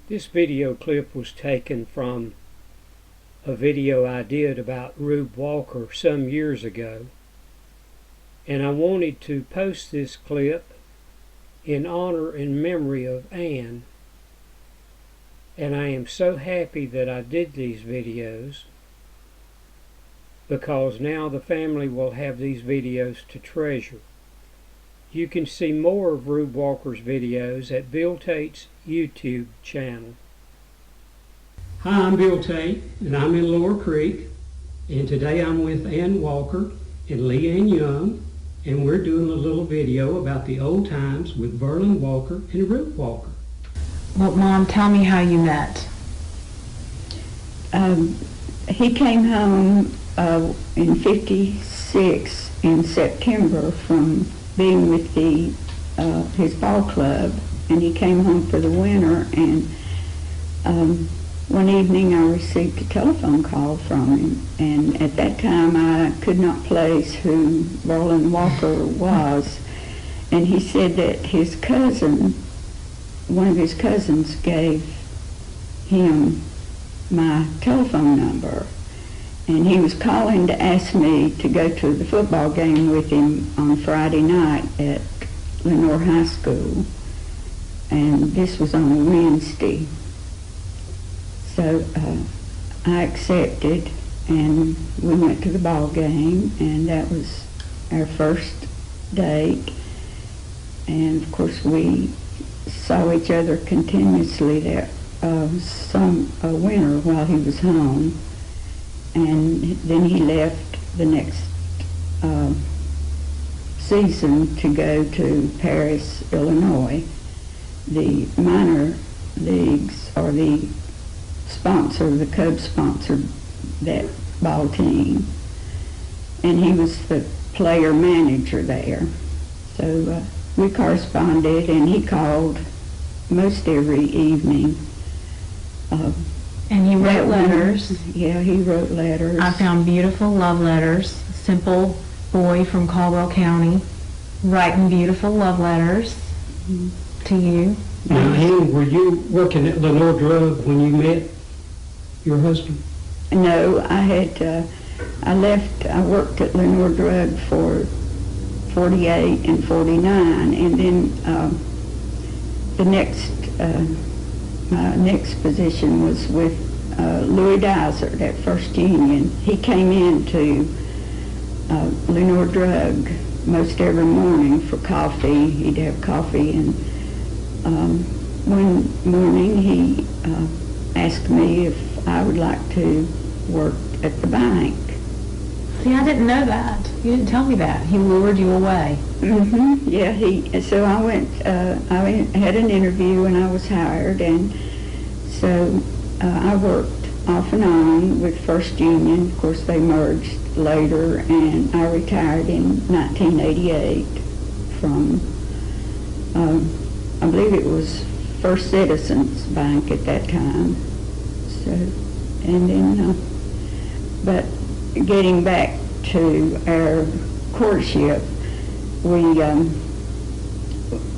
This video clip was taken from a video I did about Rube Walker some years ago, and I wanted to post this clip in honor and memory of Ann, and I am so happy that I did these videos because now the family will have these videos to treasure. You can see more of Rube Walker's videos at Bill Tate's YouTube channel. Hi, I'm Bill Tate, and I'm in Lower Creek, and today I'm with Ann Walker and Leanne Young, and we're doing a little video about the old times with Verlin Walker and Rube Walker. Well, Mom, tell me how you met. He came home in '56 in September from being with his ball club, and he came home for the winter, and one evening I received a telephone call from him, and at that time I could not place who Verlin Walker was, and he said that his cousin, one of his cousins, gave him my telephone number, and he was calling to ask me to go to the football game with him on Friday night at Lenoir High School, and this was on a Wednesday. So I accepted, and we went to the ball game, and that was our first date. And of course we saw each other continuously there some winter while he was home, and then he left the next season to go to Paris, Illinois. The minor leagues, or the Cubs sponsored that ball team, and he was the player manager there. So we corresponded, and he called most every evening. And he wrote letters. Yeah, he wrote letters. I found beautiful love letters. Simple boy from Caldwell County writing beautiful love letters to you. Now, Ann, were you working at Lenoir Drug when you met your husband? No, I worked at Lenoir Drug for 48 and 49, and then my next position was with Louis Dysart at First Union. He came into Lenoir Drug most every morning for coffee. He'd have coffee, and one morning he asked me if I would like to work at the bank. See, I didn't know that. You didn't tell me that. He lured you away. Mm-hmm. Yeah, so I went, I had an interview and I was hired, and so I worked off and on with First Union. Of course, they merged later, and I retired in 1988 from, I believe it was First Citizens Bank at that time. So, and then, but getting back to our courtship,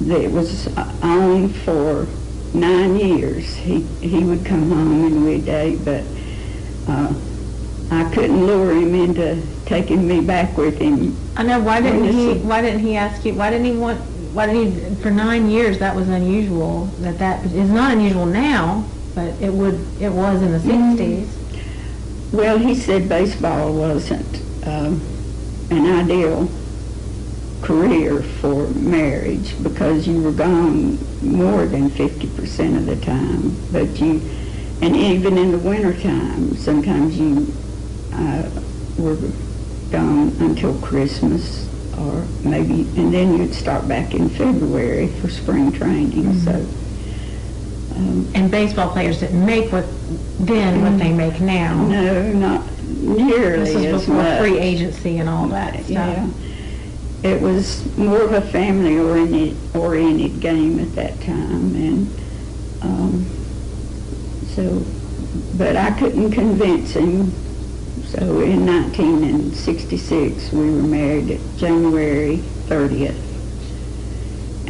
it was on for 9 years. He would come home and we'd date, but I couldn't lure him into taking me back with him. I know. Why didn't he ask you? For 9 years? That was unusual. That is not unusual now, but it was in the 60s. Well, he said baseball wasn't an ideal career for marriage because you were gone more than 50% of the time. And even in the winter time, sometimes you were gone until Christmas, or maybe, and then you'd start back in February for spring training. Mm-hmm. So. And baseball players didn't make what they make now. No, not nearly as much. This was before free agency and all that stuff. Yeah. It was more of a family-oriented game at that time, and but I couldn't convince him. So in 1966, we were married at January 30th,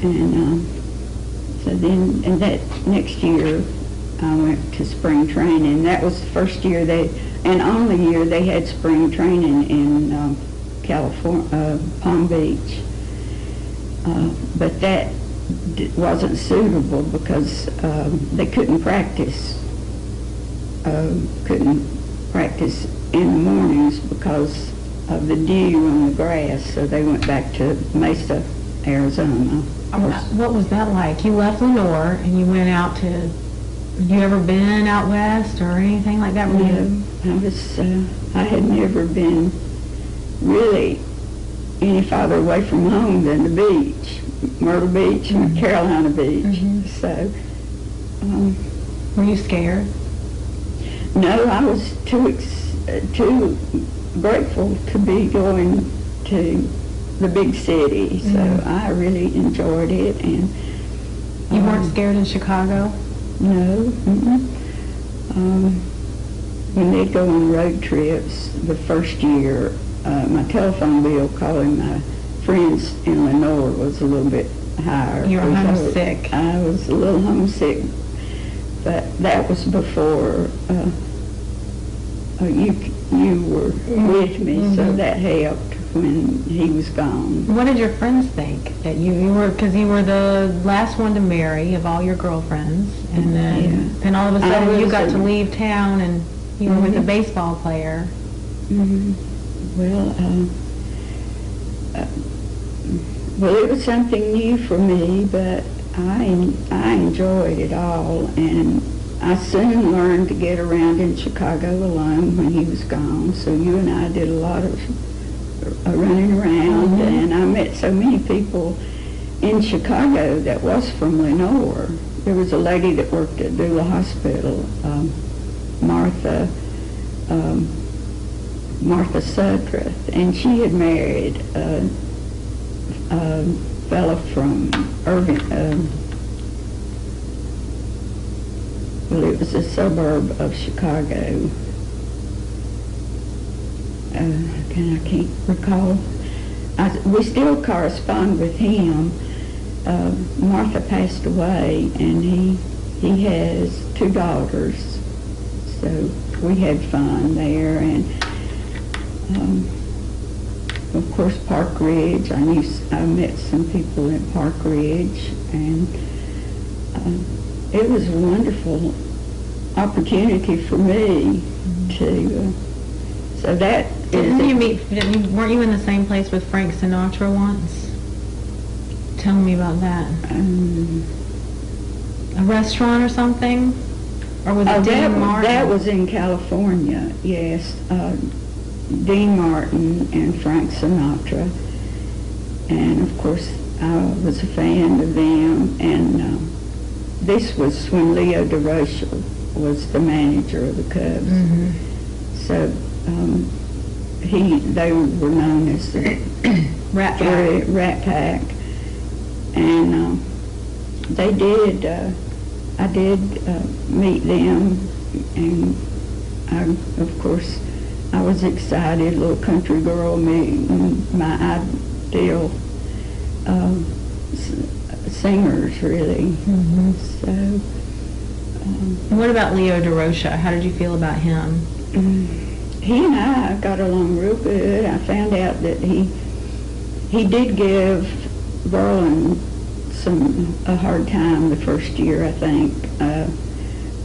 and so then, and that next year, I went to spring training. That was the first year and only year they had spring training in California, Palm Beach. But that wasn't suitable because they couldn't practice. Couldn't practice in the mornings because of the dew on the grass, so they went back to Mesa, Arizona. What was that like? You left Lenoir and you went out to, had you ever been out west or anything like that? No, I had never been really any farther away from home than the beach, Myrtle Beach and Carolina Beach. So, were you scared? No, I was too grateful to be going to the big city, so I really enjoyed it. And you weren't scared in Chicago? No. When they'd go on road trips the first year, my telephone bill calling my friends in Lenoir was a little bit higher. You were homesick. I was a little homesick, but that was before you were with me, so that helped when he was gone. What did your friends think that you were, because you were the last one to marry of all your girlfriends, and then all of a sudden you got to leave town and you were with a baseball player. Well, it was something new for me, but I enjoyed it all, and I soon learned to get around in Chicago alone when he was gone. So you and I did a lot of running around, and I met so many people in Chicago that was from Lenoir. There was a lady that worked at Beulah Hospital, Martha Sudreth, and she had married a fellow from Irving. Well, it was a suburb of Chicago. I can't recall. We still correspond with him. Martha passed away, and he has 2 daughters. So we had fun there, and of course Park Ridge. I met some people in Park Ridge, and it was a wonderful opportunity for me to. So that weren't you in the same place with Frank Sinatra once? Tell me about that. A restaurant or something? Or was it Dean Martin? That was in California, yes. Dean Martin and Frank Sinatra. And of course, I was a fan of them. And this was when Leo DeRocha was the manager of the Cubs. So they were known as the Rat Pack. And they did, I did meet them, and of course I was excited, little country girl meeting my ideal singers, really. So. What about Leo DeRocha? How did you feel about him? He and I got along real good. I found out that he did give Verlin a hard time the first year, I think,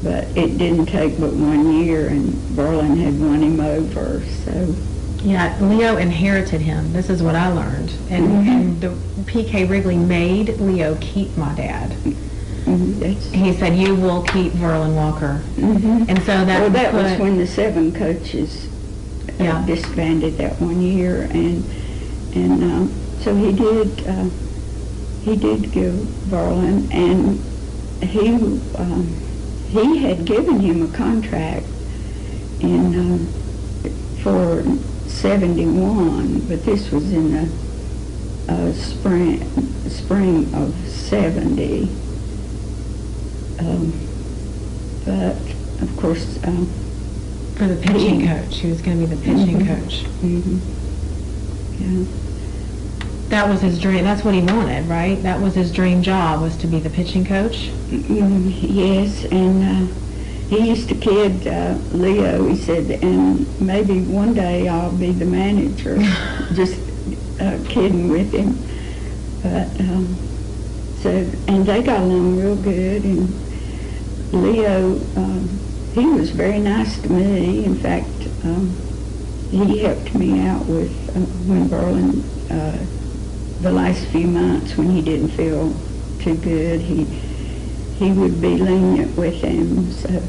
but it didn't take but 1 year, and Verlin had won him over. So yeah, Leo inherited him. This is what I learned, and the P.K. Wrigley made Leo keep my dad. He said, "You will keep Verlin Walker," and so that was when the 7 coaches disbanded that 1 year, and so he did give Verlin, and he had given him a contract for 71, but this was in the spring of 70. But of course, for the pitching coach, he was going to be the pitching coach. Yeah. That was his dream. That's what he wanted, right? That was his dream job, was to be the pitching coach. Yes, and he used to kid Leo. He said, and maybe one day I'll be the manager. Just kidding with him. But and they got along real good. And Leo, he was very nice to me. In fact, he helped me out with when Berlin. The last few months when he didn't feel too good, he would be lenient with him. So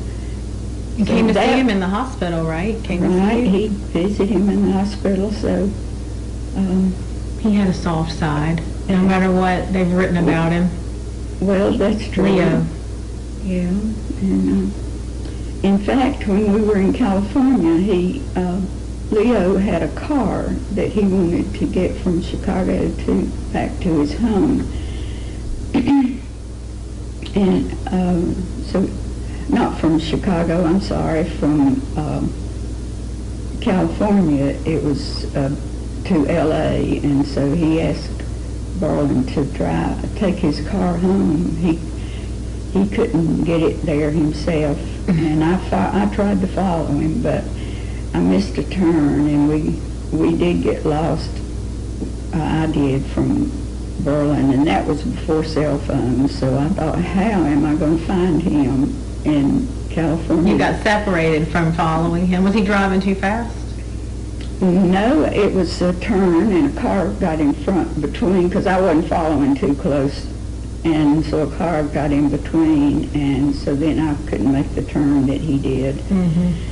you came to see him in the hospital, right? Right, he'd visit him in the hospital. So he had a soft side, no matter what they've written about him. Well, that's true. Leo. Yeah, and in fact, when we were in California, Leo had a car that he wanted to get from Chicago back to his home. And so, not from Chicago, I'm sorry, from California, it was to L.A., and so he asked Berlin to take his car home. He couldn't get it there himself, and I tried to follow him, but I missed a turn, and we did get lost. I did, from Berlin, and that was before cell phones. So I thought, how am I going to find him in California? You got separated from following him. Was he driving too fast? No, it was a turn, and a car got in front between, because I wasn't following too close, and so a car got in between, and so then I couldn't make the turn that he did. Mm-hmm.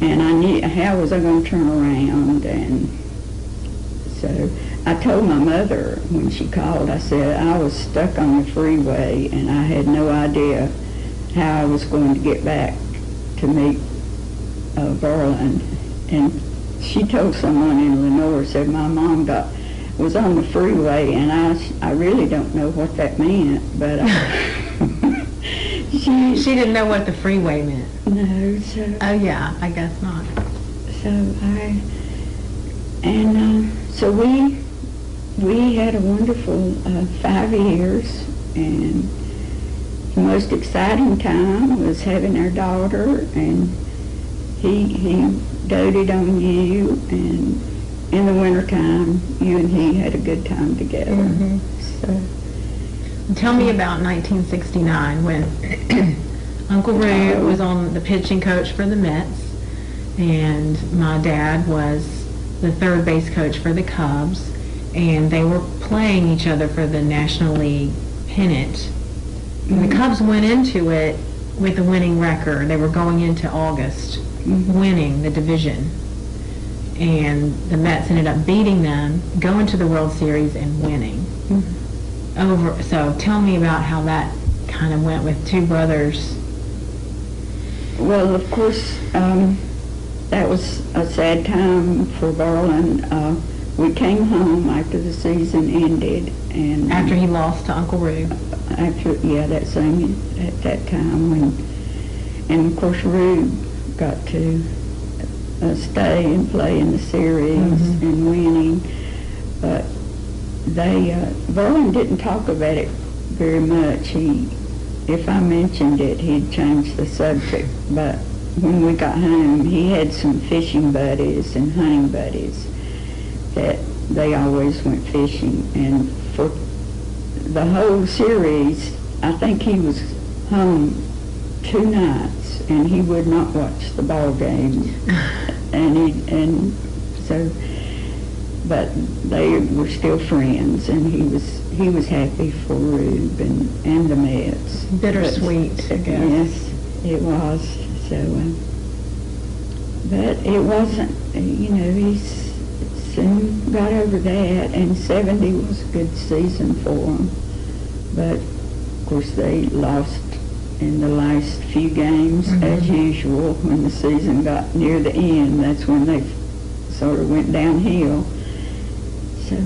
And I knew, how was I going to turn around? And so I told my mother when she called, I said I was stuck on the freeway and I had no idea how I was going to get back to meet Berlin. And she told someone in Lenoir, said my mom was on the freeway, and I really don't know what that meant, but she didn't know what the freeway meant. No, so... Oh, yeah, I guess not. So we had a wonderful 5 years, and the most exciting time was having our daughter, and he doted on you, and in the wintertime, you and he had a good time together. Mm-hmm. So, tell me about 1969 when Uncle Rube was on the pitching coach for the Mets, and my dad was the third base coach for the Cubs, and they were playing each other for the National League pennant. And the Cubs went into it with a winning record. They were going into August winning the division, and the Mets ended up beating them, going to the World Series and winning. So tell me about how that kind of went with two brothers. Well, of course, that was a sad time for Berlin. We came home after the season ended, and after he lost to Uncle Rube. At that time and of course Rube got to stay and play in the series and winning, but Berlin didn't talk about it very much. If I mentioned it, he'd change the subject. But when we got home, he had some fishing buddies and hunting buddies that they always went fishing. And for the whole series, I think he was home 2 nights, and he would not watch the ball game. But they were still friends, and he was happy for Rube and the Mets. Bittersweet, I guess. Yes, it was. So, but it wasn't. He soon got over that, and 70 was a good season for them. But of course, they lost in the last few games as usual. When the season got near the end, that's when they sort of went downhill. So,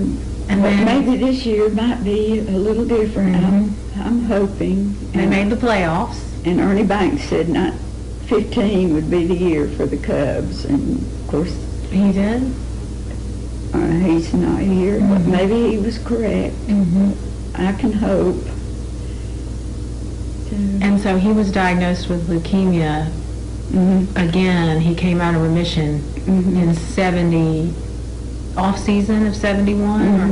but maybe this year might be a little different. I'm hoping. They made the playoffs. And Ernie Banks said 15 would be the year for the Cubs, and of course he did. he's not here. Maybe he was correct. I can hope. And so he was diagnosed with leukemia again. He came out of remission in 70, off season of 71, or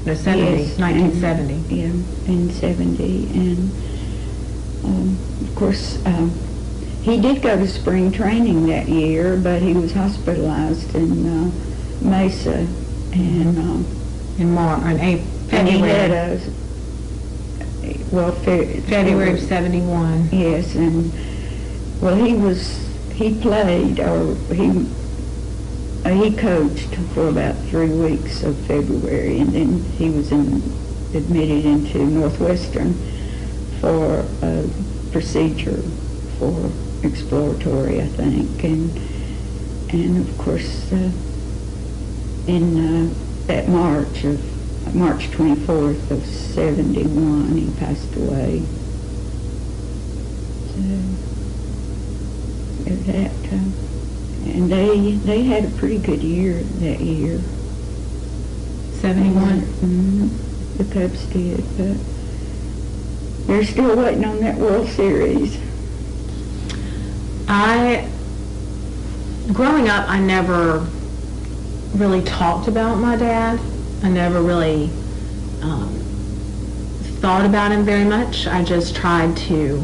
no, 70, Yes, 1970. Yeah, in 70. And of course, he did go to spring training that year, but he was hospitalized in Mesa. And February. he had a, well, February of 71. Yes, and well, he played, or he coached for about 3 weeks of February, and then he was admitted into Northwestern for a procedure for exploratory, I think, and of course in that March 24th of 71, he passed away. So that, and they had a pretty good year that year. 71. The Cubs did, but they're still waiting on that World Series. Growing up, I never really talked about my dad. I never really thought about him very much. I just tried to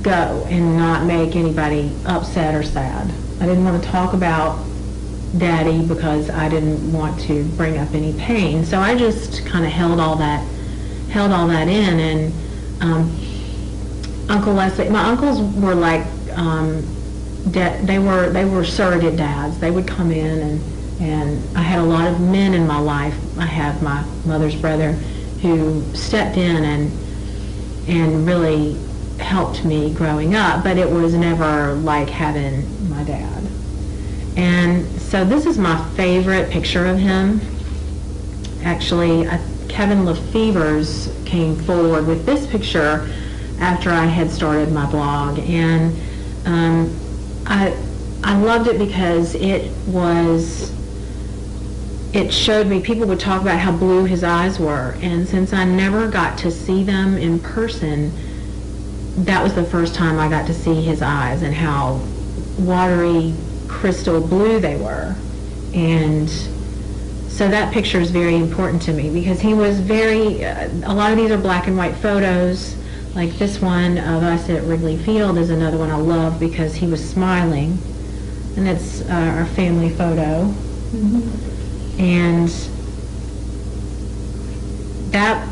go and not make anybody upset or sad. I didn't want to talk about Daddy because I didn't want to bring up any pain. So I just kind of held all that in. And Uncle Leslie, my uncles were like, they were surrogate dads. They would come in, and I had a lot of men in my life. I had my mother's brother who stepped in and really helped me growing up, but it was never like having my dad. And so this is my favorite picture of him. Actually, Kevin Lefevers came forward with this picture after I had started my blog, and I loved it because it showed me, people would talk about how blue his eyes were, and since I never got to see them in person, that was the first time I got to see his eyes and how watery, crystal blue they were. And so that picture is very important to me because he was a lot of these are black and white photos. Like this one of us at Wrigley Field is another one I love because he was smiling, and it's our family photo. And that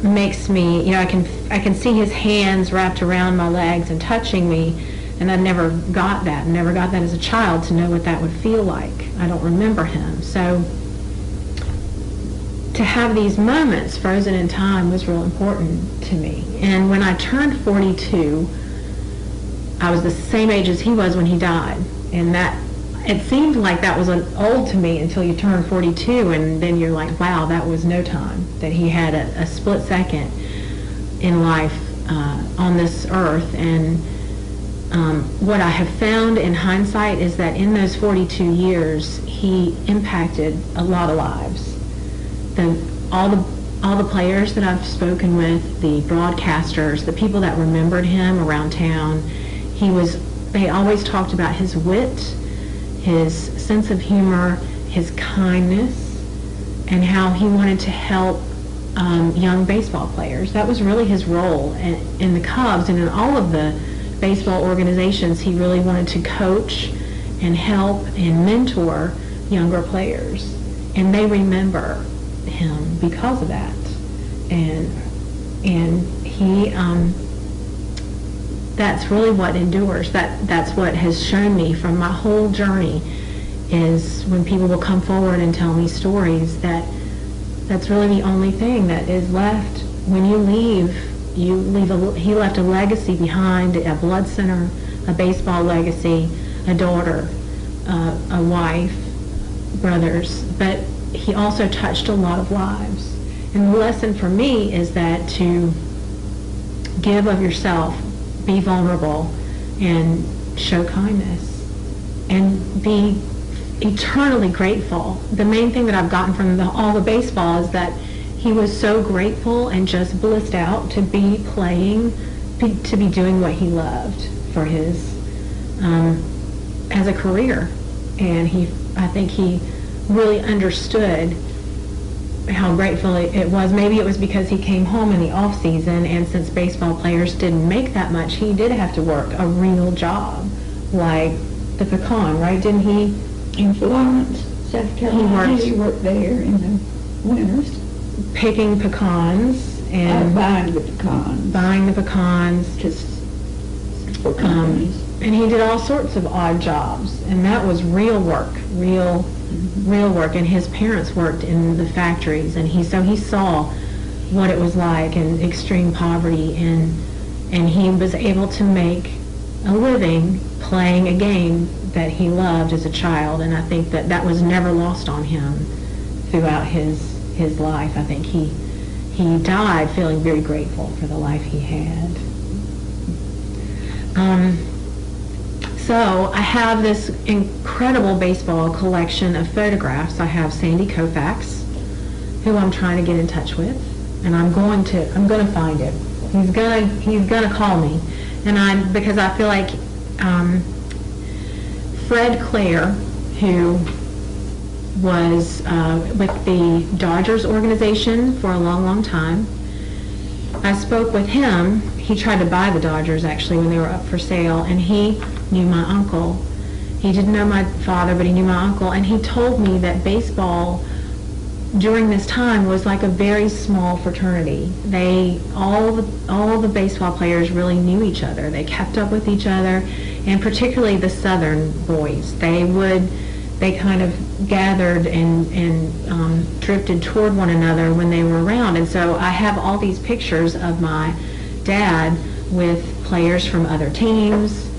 makes me, I can see his hands wrapped around my legs and touching me, and I never got that as a child to know what that would feel like. I don't remember him. So to have these moments frozen in time was real important to me. And when I turned 42, I was the same age as he was when he died. And that, it seemed like that was old to me until you turn 42, and then you're like, wow, that was no time. That he had a split second in life on this earth. And what I have found in hindsight is that in those 42 years, he impacted a lot of lives. All the players that I've spoken with, the broadcasters, the people that remembered him around town, they always talked about his wit, his sense of humor, his kindness, and how he wanted to help young baseball players. That was really his role in the Cubs and in all of the baseball organizations. He really wanted to coach and help and mentor younger players, and they remember him because of that. And he that's really what endures. That's what has shown me from my whole journey, is when people will come forward and tell me stories, that's really the only thing that is left. When you leave he left a legacy behind, a blood center, a baseball legacy, a daughter, a wife, brothers, but he also touched a lot of lives. And the lesson for me is that to give of yourself, be vulnerable, and show kindness, and be eternally grateful. The main thing that I've gotten from all the baseball is that he was so grateful and just blissed out to be playing, to be doing what he loved for his, as a career. And I think he really understood how grateful it was. Maybe it was because he came home in the off season, and since baseball players didn't make that much, he did have to work a real job, like the pecan, right? Didn't he? In Florence, South Carolina, he worked there in the winters. Picking pecans and buying the pecans. Buying the pecans. Just for companies. And he did all sorts of odd jobs, and that was real work, real work. And his parents worked in the factories, and he saw what it was like in extreme poverty, and he was able to make a living playing a game that he loved as a child. And I think that was never lost on him throughout his life. I think he died feeling very grateful for the life he had. So I have this incredible baseball collection of photographs. I have Sandy Koufax, who I'm trying to get in touch with, and I'm going to find him. He's gonna call me, because I feel like Fred Clare, who was with the Dodgers organization for a long, long time. I spoke with him. He tried to buy the Dodgers, actually, when they were up for sale, and he knew my uncle. He didn't know my father, but he knew my uncle, and he told me that baseball during this time was like a very small fraternity. All the baseball players really knew each other. They kept up with each other, and particularly the Southern boys. They kind of gathered and drifted toward one another when they were around. And so I have all these pictures of my dad with players from other teams.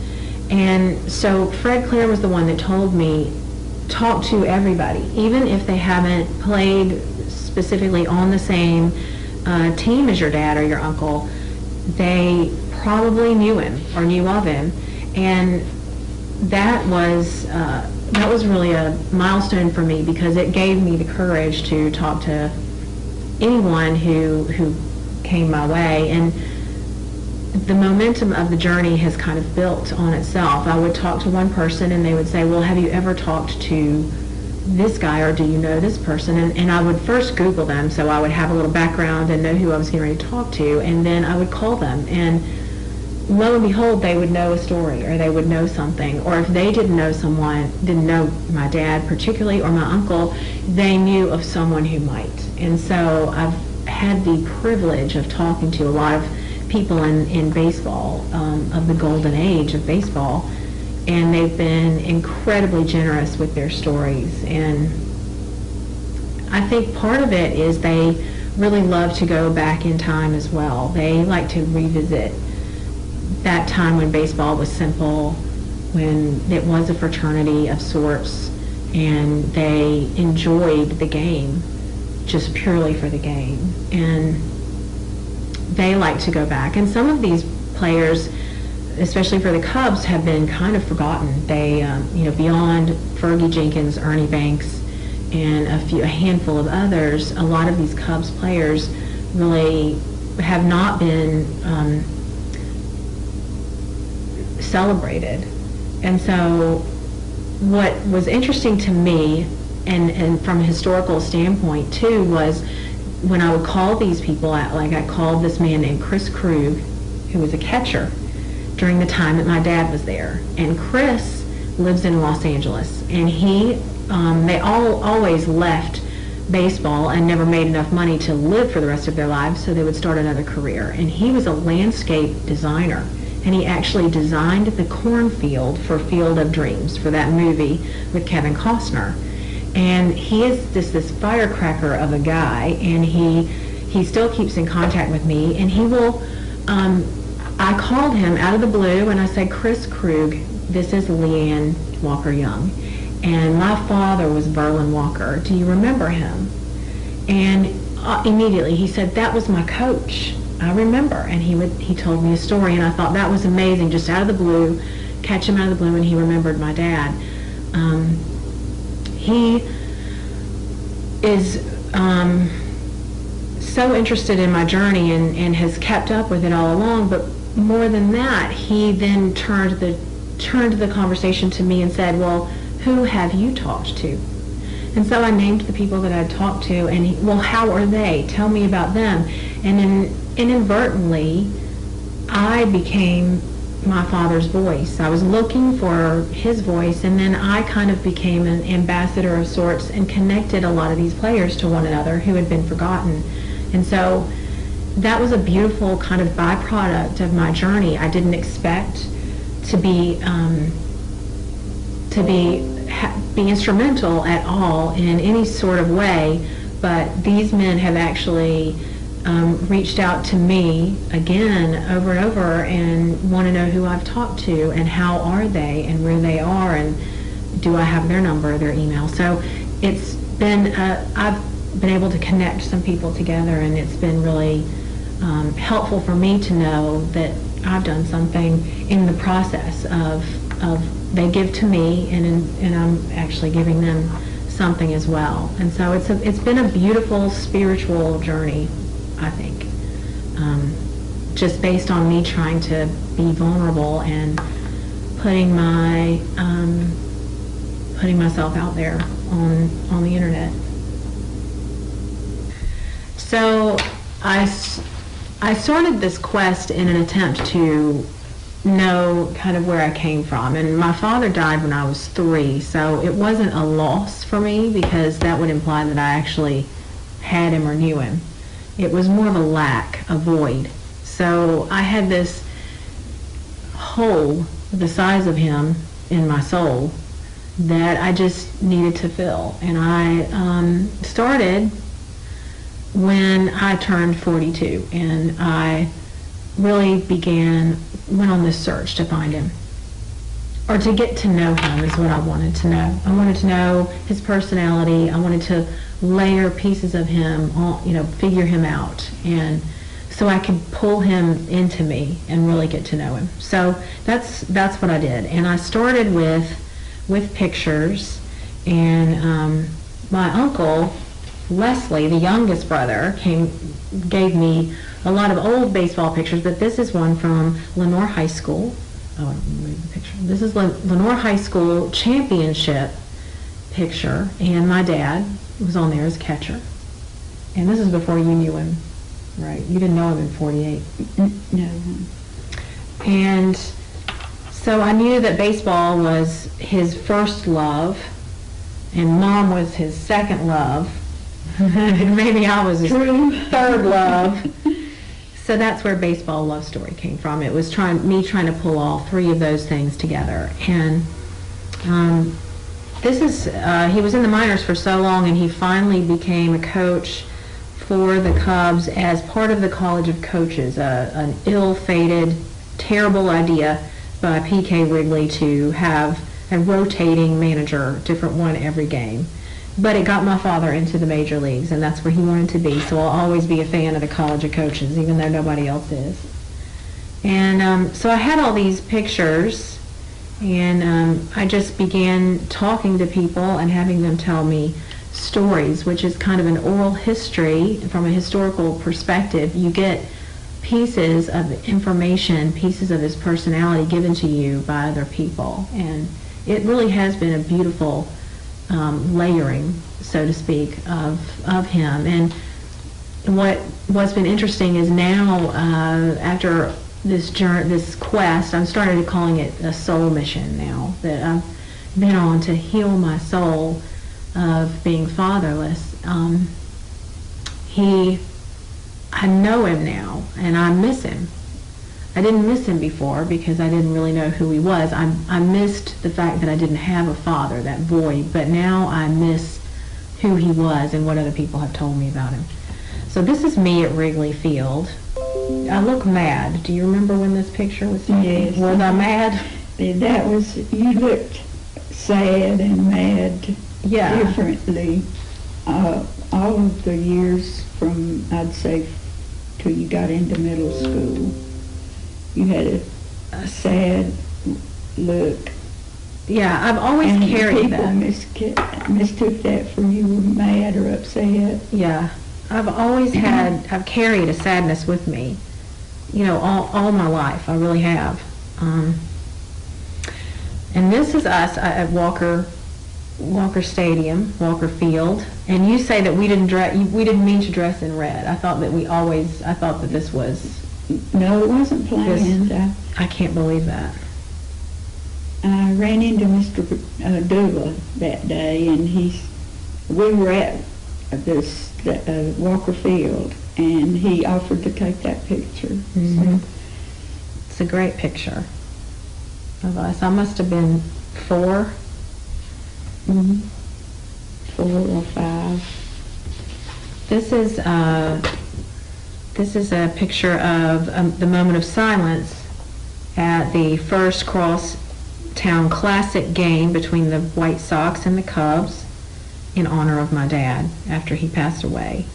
And so Fred Clare was the one that told me, talk to everybody, even if they haven't played specifically on the same team as your dad or your uncle. They probably knew him or knew of him, and that was really a milestone for me, because it gave me the courage to talk to anyone who came my way. And the momentum of the journey has kind of built on itself. I would talk to one person and they would say, well, have you ever talked to this guy, or do you know this person? And I would first Google them, so I would have a little background and know who I was getting ready to talk to, and then I would call them, and lo and behold, they would know a story, or they would know something. Or if they didn't know my dad particularly, or my uncle, they knew of someone who might. And so I've had the privilege of talking to a lot of people in baseball, of the golden age of baseball, and they've been incredibly generous with their stories. And I think part of it is they really love to go back in time as well. They like to revisit that time when baseball was simple, when it was a fraternity of sorts, and they enjoyed the game just purely for the game. And they like to go back. And some of these players, especially for the Cubs, have been kind of forgotten. They, beyond Fergie Jenkins, Ernie Banks, and a handful of others, a lot of these Cubs players really have not been celebrated. And so what was interesting to me, and from a historical standpoint too, was when I would call these people out, like I called this man named Chris Krug, who was a catcher during the time that my dad was there. And Chris lives in Los Angeles, and they always left baseball and never made enough money to live for the rest of their lives, so they would start another career. And he was a landscape designer, and he actually designed the cornfield for Field of Dreams, for that movie with Kevin Costner. And he is this firecracker of a guy, and he still keeps in contact with me, and he will, I called him out of the blue, and I said, Chris Krug, this is Leanne Walker Young, and my father was Verlin Walker. Do you remember him? And immediately he said, that was my coach. I remember. And he told me a story, and I thought that was amazing, just out of the blue, catch him out of the blue, and he remembered my dad. he is so interested in my journey and has kept up with it all along. But more than that, he then turned the conversation to me and said, well, who have you talked to? And so I named the people that I'd talked to, and well, how are they? Tell me about them. And then inadvertently, I became my father's voice. I was looking for his voice, and then I kind of became an ambassador of sorts and connected a lot of these players to one another who had been forgotten. And so that was a beautiful kind of byproduct of my journey. I didn't expect to be instrumental at all in any sort of way, but these men have actually reached out to me again over and over and want to know who I've talked to and how are they and where they are and do I have their number, their email. So it's been, I've been able to connect some people together, and it's been really helpful for me to know that I've done something in the process of they give to me, and I'm actually giving them something as well. And so it's been a beautiful spiritual journey, I think, just based on me trying to be vulnerable and putting myself out there on the internet. So I started this quest in an attempt to know kind of where I came from. And my father died when I was 3, so it wasn't a loss for me because that would imply that I actually had him or knew him. It was more of a lack, a void. So I had this hole the size of him in my soul that I just needed to fill. And I started when I turned 42, and I really went on this search to find him, or to get to know him is what I wanted to know. I wanted to know his personality. I wanted to layer pieces of him, figure him out, and so I could pull him into me and really get to know him. So that's what I did, and I started with pictures, and my uncle Leslie, the youngest brother, gave me a lot of old baseball pictures, but this is one from Lenoir High School. Oh, let me move the picture. This is Lenoir High School championship picture, and my dad was on there as catcher. And this is before you knew him, right? You didn't know him in 48. No. And so I knew that baseball was his first love, and Mom was his second love. Maybe I was his third love. So that's where baseball love story came from. It was me trying to pull all 3 of those things together. And he was in the minors for so long, and he finally became a coach for the Cubs as part of the College of Coaches, an ill-fated, terrible idea by P.K. Wrigley to have a rotating manager, different one every game. But it got my father into the major leagues, and that's where he wanted to be. So I'll always be a fan of the College of Coaches, even though nobody else is. And so I had all these pictures, and I just began talking to people and having them tell me stories, which is kind of an oral history from a historical perspective. You get pieces of information, pieces of his personality given to you by other people. And it really has been a beautiful layering, so to speak, of him. And what's been interesting is now, after this quest, I'm starting to calling it a soul mission now, that I've been on to heal my soul of being fatherless. I know him now, and I miss him. I didn't miss him before because I didn't really know who he was. I missed the fact that I didn't have a father, that void, but now I miss who he was and what other people have told me about him. So this is me at Wrigley Field. I look mad. Do you remember when this picture was taken? Yes. Was I mad? You looked sad and mad differently. All of the years from, I'd say, till you got into middle school, you had a sad look Yeah, I've always And carried people that. mistook that for you were mad or upset. Yeah, I've carried a sadness with me, all my life. I really have. And this is us at Walker Stadium, Walker Field. And you say that we didn't mean to dress in red. I thought that this was. No, it wasn't planned. I can't believe that. I ran into Mr. Douglas that day, and we were at this Walker Field, and he offered to take that picture. Mm-hmm. So, it's a great picture of us. I must have been 4. 4 or 5. This is a picture of the moment of silence at the first Crosstown Classic game between the White Sox and the Cubs in honor of my dad after he passed away.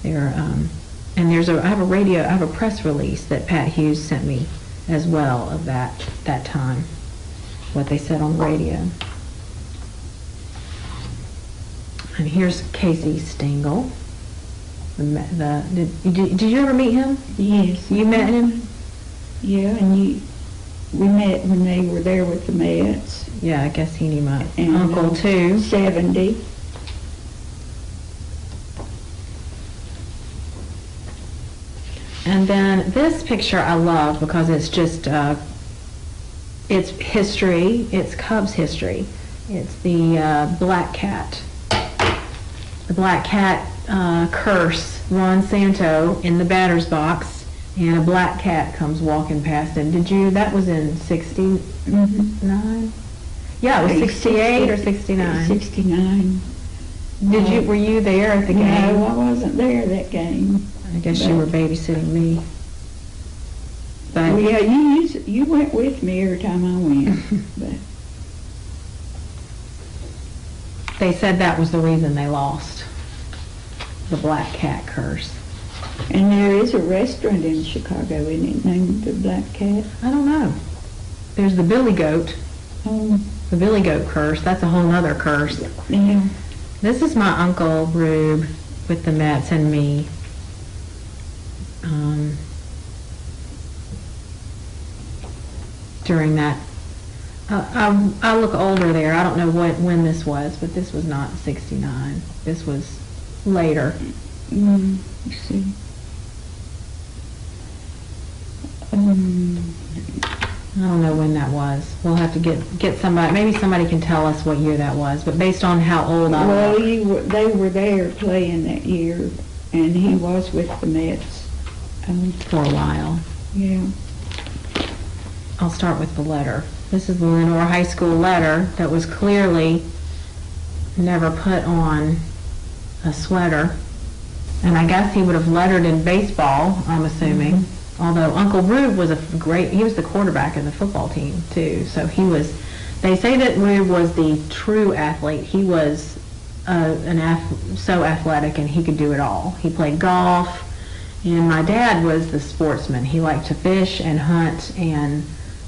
And I have a press release that Pat Hughes sent me as well of that time, what they said on the radio. And here's Casey Stengel. Did you ever meet him? Yes. You met him? Yeah, and we met when they were there with the Mets. Yeah, I guess he knew my And, uncle too. 70. And then this picture I love because it's just, it's history, it's Cubs history. It's the black cat. The black cat curse, Ron Santo in the batter's box, and a black cat comes walking past him. That was in 69? Mm-hmm. Yeah, it was 68 or 69. 69. Were you there at the game? No, I wasn't there that game. I guess you were babysitting me. But Well, yeah, you went with me every time I went. But they said that was the reason they lost. The black cat curse. and there is a restaurant in Chicago, isn't it, named the Black Cat? I don't know. There's the Billy Goat. Oh, The Billy Goat curse. That's a whole nother curse. yeah. This is my Uncle Rube with the Mets and me. During that. I look older there. I don't know when this was, but this was not 69. This was later. Let's see. I don't know when that was. We'll have to get somebody. Maybe somebody can tell us what year that was. But based on how old I Well, look, they were there playing that year, and he was with the Mets. for a while. Yeah. I'll start with the letter. This is the Lenoir High School letter that was clearly never put on a sweater. And I guess he would have lettered in baseball, I'm assuming. Mm-hmm. Although Uncle Rube was he was the quarterback of the football team too. So they say that Rube was the true athlete. He was so athletic and he could do it all. He played golf, and my dad was the sportsman. He liked to fish and hunt and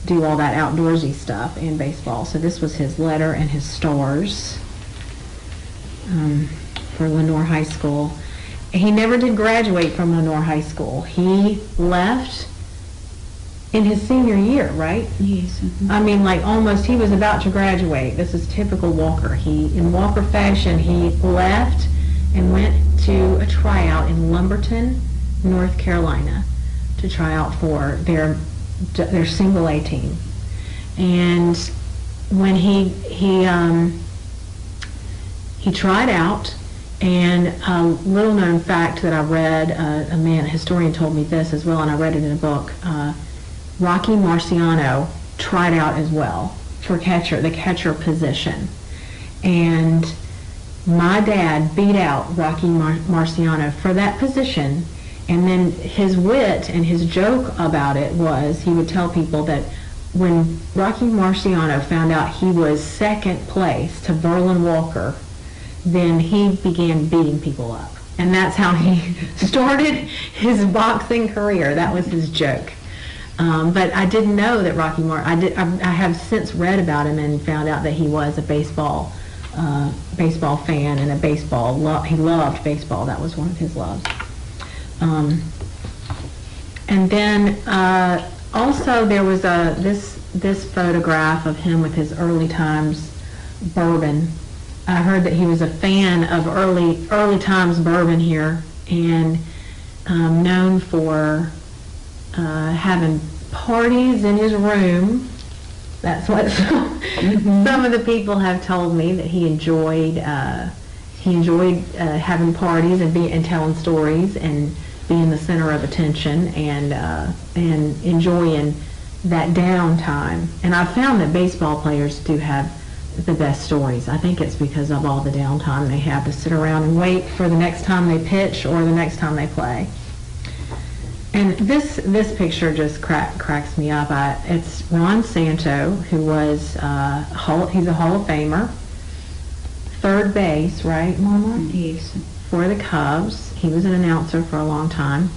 do all that outdoorsy stuff in baseball. So this was his letter and his stars for Lenoir High School. He never did graduate from Lenoir High School. He left in his senior year, right? Yes. Mm-hmm. I mean, like almost, he was about to graduate. This is typical Walker. In Walker fashion, he left and went to a tryout in Lumberton, North Carolina, to try out for their single A team. And when he tried out, and a little known fact that I read, a historian told me this as well, and I read it in a book, Rocky Marciano tried out as well for the catcher position. And my dad beat out Rocky Marciano for that position. And then his wit and his joke about it was he would tell people that when Rocky Marciano found out he was second place to Verlin Walker, then he began beating people up. And that's how he started his boxing career. That was his joke. But I didn't know that Rocky Moore. I have since read about him and found out that he was a baseball fan and he loved baseball. That was one of his loves. And then also there was this photograph of him with his early times bourbon. I heard that he was a fan of early times bourbon here, and known for having parties in his room. That's what some of the people have told me, that he enjoyed having parties and telling stories and being the center of attention and enjoying that downtime. And I've found that baseball players do have the best stories. I think it's because of all the downtime they have to sit around and wait for the next time they pitch or the next time they play. And this picture just cracks me up. It's Ron Santo, who was he's a Hall of Famer, third base, right, Mama? Yes. For the Cubs. He was an announcer for a long time.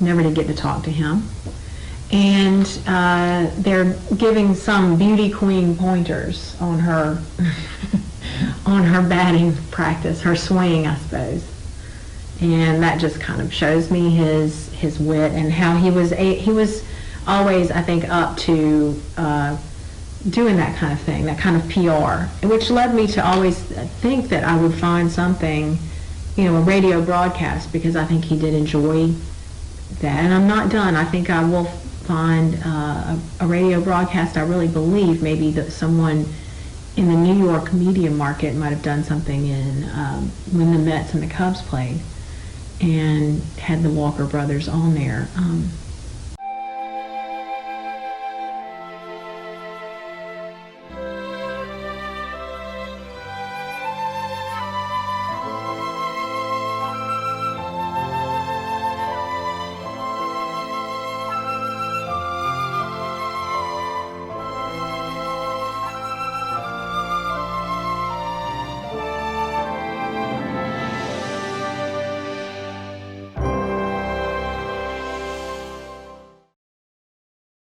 Never did get to talk to him. And they're giving some beauty queen pointers on her on her batting practice, her swing, I suppose. And that just kind of shows me his wit and how he was always, I think, up to doing that kind of thing, that kind of PR, which led me to always think that I would find something, a radio broadcast, because I think he did enjoy that. And I'm not done. I think I will find a radio broadcast. I really believe maybe that someone in the New York media market might have done something when the Mets and the Cubs played and had the Walker brothers on there.